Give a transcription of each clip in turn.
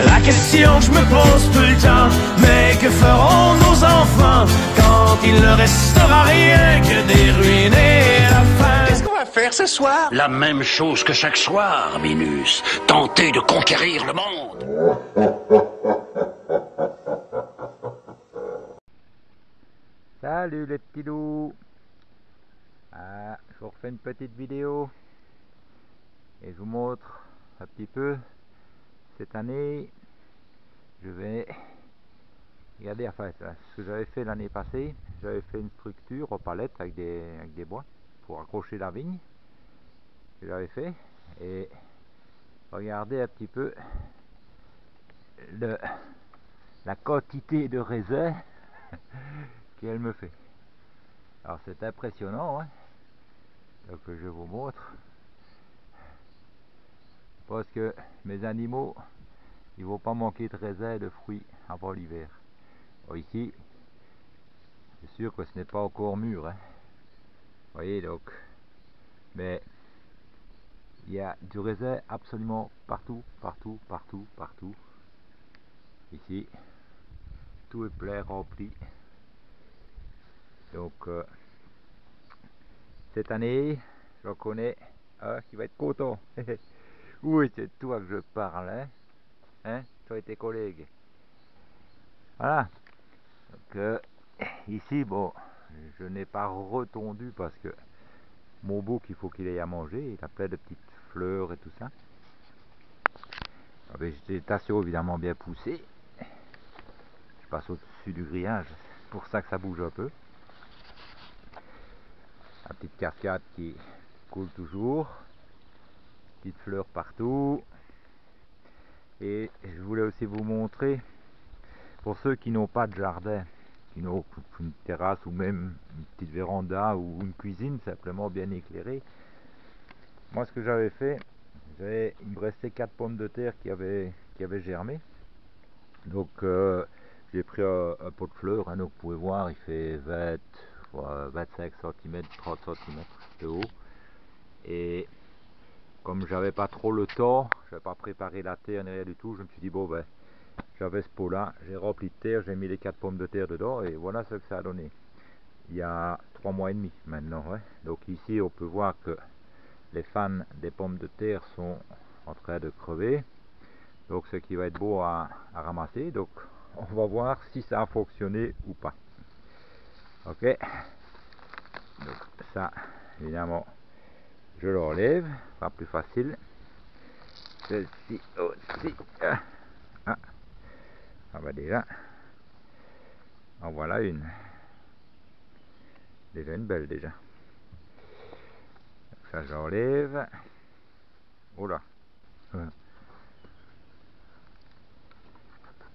La question que je me pose tout le temps, mais que feront nos enfants quand il ne restera rien que des ruines et la faim? Qu'est-ce qu'on va faire ce soir? La même chose que chaque soir, Minus. Tenter de conquérir le monde. Salut les petits loups. Je vous refais une petite vidéo et je vous montre un petit peu cette année. Je vais regarder, enfin ce que j'avais fait l'année passée. J'avais fait une structure aux palettes avec des bois pour accrocher la vigne que j'avais fait, et regardez un petit peu la quantité de raisin qu'elle me fait. Alors c'est impressionnant, hein. Donc je vous montre, parce que mes animaux ils vont pas manquer de raisins et de fruits avant l'hiver. Ici c'est sûr que ce n'est pas encore mûr, hein. Vous voyez, donc, mais il y a du raisin absolument partout, partout, partout, partout. Ici tout est plein, rempli. Donc cette année j'en connais un qui va être content. Oui, c'est toi que je parle, hein, toi et tes collègues. Voilà. Donc ici, bon, je n'ai pas retondu parce que mon bouc, il faut qu'il ait à manger. Il a plein de petites fleurs et tout ça. La végétation évidemment bien poussée. Je passe au-dessus du grillage, c'est pour ça que ça bouge un peu. La petite cascade qui coule toujours. Petites fleurs partout. Et je voulais aussi vous montrer, pour ceux qui n'ont pas de jardin, qui n'ont une terrasse ou même une petite véranda ou une cuisine simplement bien éclairée, moi ce que j'avais fait, il me restait 4 pommes de terre qui avaient germé. Donc j'ai pris un pot de fleurs, hein, donc vous pouvez voir il fait 25 cm, 30 cm de haut. Et comme j'avais pas trop le temps, j'avais pas préparé la terre ni rien du tout, je me suis dit bon ben j'avais ce pot là, j'ai rempli de terre, j'ai mis les 4 pommes de terre dedans et voilà ce que ça a donné. Il y a 3 mois et demi maintenant, ouais. Donc ici on peut voir que les fans des pommes de terre sont en train de crever, donc ce qui va être beau à ramasser. Donc on va voir si ça a fonctionné ou pas. Ok, donc ça évidemment je l'enlève, pas plus facile. Celle-ci aussi. Ah bah déjà en voilà une, déjà une belle déjà. Donc ça j'enlève. Oh là.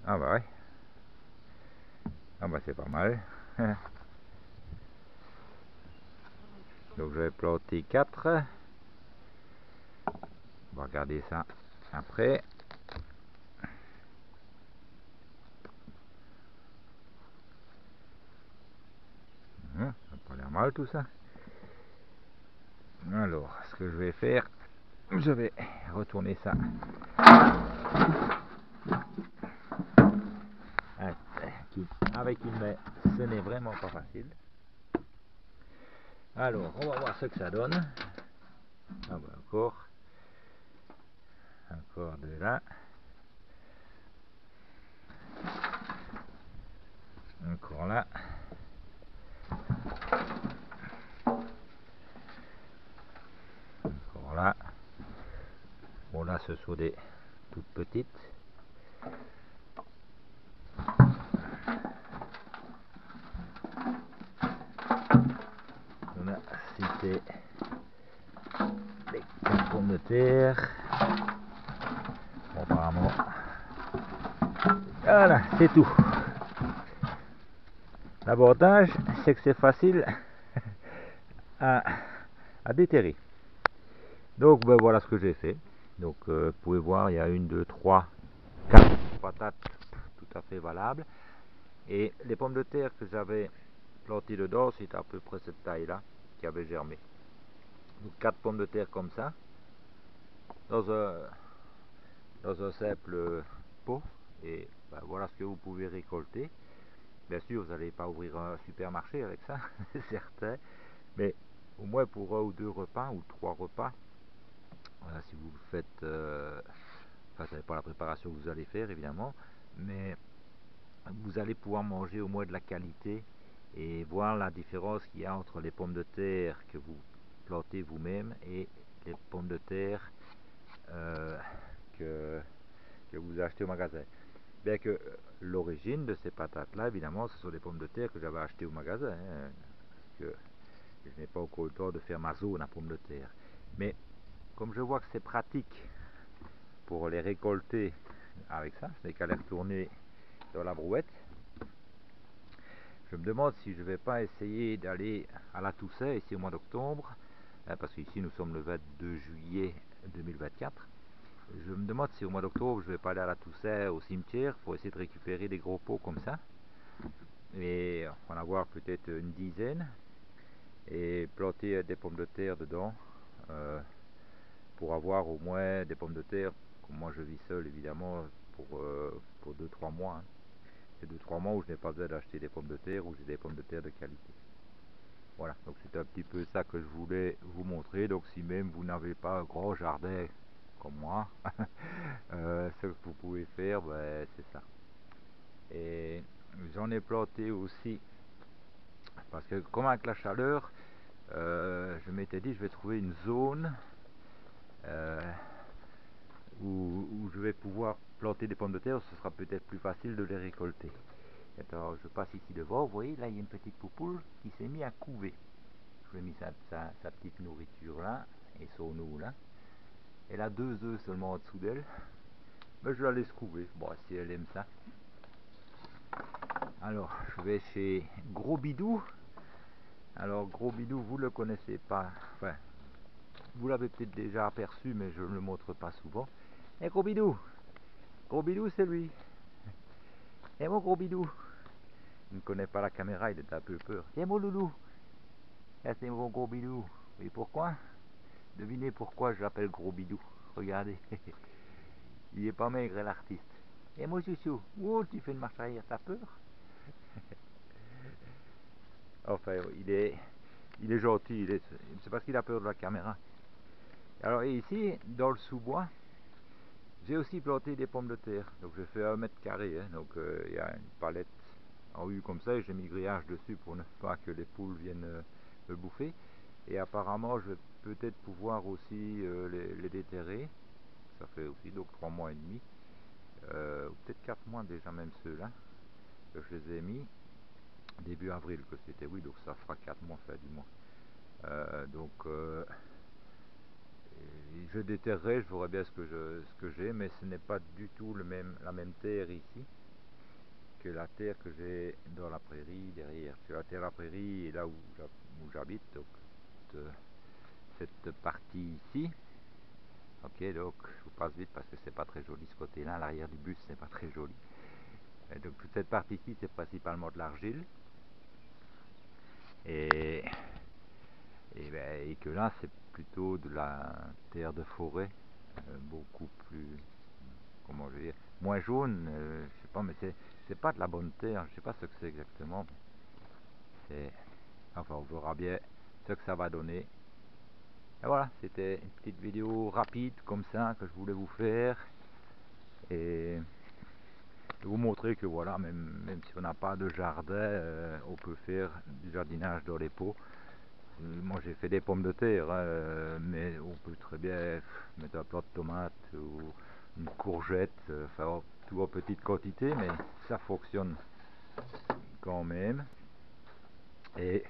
Ah bah ouais. Ah bah c'est pas mal. Donc je vais planter 4. On va regarder ça après. Ça n'a pas l'air mal tout ça. Alors ce que je vais faire, je vais retourner ça avec une main. Ce n'est vraiment pas facile. Alors on va voir ce que ça donne. Ah bah encore de là, encore là, encore là. Bon là ce sont des toutes petites. On a cité les 4 pommes de terre. Bon, apparemment voilà, c'est tout. L'avantage c'est que c'est facile à déterrer. Donc ben, voilà ce que j'ai fait. Donc vous pouvez voir, il y a 1, 2, 3, 4 patates tout à fait valables. Et les pommes de terre que j'avais plantées dedans, c'était à peu près cette taille là qui avait germé. Donc 4 pommes de terre comme ça, dans un simple pot et ben, voilà ce que vous pouvez récolter. Bien sûr, vous n'allez pas ouvrir un supermarché avec ça, c'est certain, mais au moins pour 1 ou 2 repas ou 3 repas, si vous faites, enfin ça n'est pas la préparation que vous allez faire évidemment, mais vous allez pouvoir manger au moins de la qualité et voir la différence qu'il y a entre les pommes de terre que vous plantez vous-même et les pommes de terre que vous achetez au magasin. Bien que l'origine de ces patates là, évidemment, ce sont des pommes de terre que j'avais achetées au magasin, hein, parce que je n'ai pas encore le temps de faire ma zone à pommes de terre. Mais comme je vois que c'est pratique pour les récolter avec ça, je n'ai qu'à les retourner dans la brouette. Je me demande si je ne vais pas essayer d'aller à la Toussaint ici au mois d'octobre, hein, parce qu'ici nous sommes le 22 juillet 2024. Je me demande si au mois d'octobre je ne vais pas aller à la Toussaint au cimetière pour essayer de récupérer des gros pots comme ça et en avoir peut-être une dizaine et planter des pommes de terre dedans pour avoir au moins des pommes de terre, comme moi je vis seul évidemment, pour 2-3 mois, hein. C'est 2-3 mois où je n'ai pas besoin d'acheter des pommes de terre, où j'ai des pommes de terre de qualité. Voilà, donc c'est un petit peu ça que je voulais vous montrer. Donc si même vous n'avez pas un gros jardin comme moi, ce que vous pouvez faire, ben, c'est ça. Et j'en ai planté aussi, parce que comme avec la chaleur, je m'étais dit je vais trouver une zone où je vais pouvoir planter des pommes de terre, ce sera peut-être plus facile de les récolter. Alors je passe ici devant, vous voyez là il y a une petite poupoule qui s'est mise à couver. Je lui ai mis sa petite nourriture là, et son eau là. Elle a 2 œufs seulement en dessous d'elle, mais je la laisse couver, bon si elle aime ça. Alors je vais chez Gros Bidou. Alors Gros Bidou, vous le connaissez pas, enfin vous l'avez peut-être déjà aperçu, mais je ne le montre pas souvent. Et Gros Bidou c'est lui. Et mon Gros Bidou, il ne connaît pas la caméra, il est un peu peur. Et mon loulou, c'est mon Gros Bidou. Et pourquoi? Devinez pourquoi je l'appelle Gros Bidou. Regardez, il est pas maigre l'artiste. Et mon chouchou, oh tu fais une marche arrière, t'as peur? Enfin, il est gentil, c'est parce qu'il a peur de la caméra. Alors ici, dans le sous-bois, j'ai aussi planté des pommes de terre. Donc j'ai fait 1 mètre carré, hein. Donc il y a une palette en U comme ça et j'ai mis grillage dessus pour ne pas que les poules viennent me bouffer. Et apparemment je vais peut-être pouvoir aussi les déterrer. Ça fait aussi donc 3 mois et demi, ou peut-être 4 mois déjà même ceux-là, que je les ai mis début avril que c'était, oui, donc ça fera 4 mois fin du mois. Je déterrerai, je verrai bien ce que j'ai, mais ce n'est pas du tout la même terre ici que la terre que j'ai dans la prairie derrière. Parce que la terre de la prairie est là où j'habite, donc cette partie ici. Ok, donc je vous passe vite parce que c'est pas très joli ce côté-là, l'arrière du bus c'est pas très joli. Et donc toute cette partie ici c'est principalement de l'argile. Et que là c'est plutôt de la terre de forêt, beaucoup plus, comment je vais dire, moins jaune, je sais pas, mais c'est pas de la bonne terre, je sais pas ce que c'est exactement. Enfin on verra bien ce que ça va donner. Et voilà, c'était une petite vidéo rapide comme ça que je voulais vous faire et vous montrer que voilà, même si on n'a pas de jardin, on peut faire du jardinage dans les pots. Moi j'ai fait des pommes de terre, hein, mais on peut très bien mettre un plant de tomates ou une courgette, enfin tout en petite quantité, mais ça fonctionne quand même. Et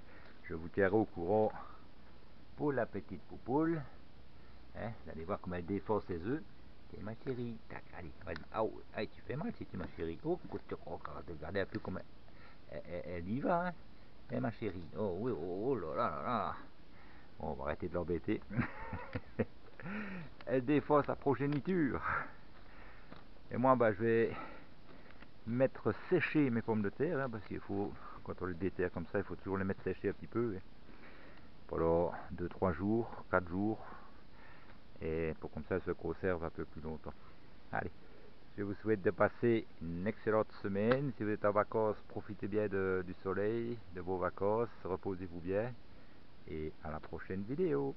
je vous tiendrai au courant pour la petite poupoule. Hein, vous allez voir comment elle défend ses œufs. C'est ma chérie. Tac, allez, vas-y. Oh, allez, tu fais mal si tu ma chérie. Oh, regardez un peu comment elle y va. Hein. Eh ma chérie. Oh oui, oh là là là là. Bon, on va arrêter de l'embêter. Elle défend sa progéniture. Et moi, bah, je vais mettre sécher mes pommes de terre, hein, parce qu'il faut, quand on les déterre comme ça, il faut toujours les mettre sécher un petit peu. Hein, pendant 2-3 jours, 4 jours. Et pour comme ça, elles se conservent un peu plus longtemps. Allez, Je vous souhaite de passer une excellente semaine. Si vous êtes en vacances, profitez bien du soleil, de vos vacances, reposez-vous bien et à la prochaine vidéo.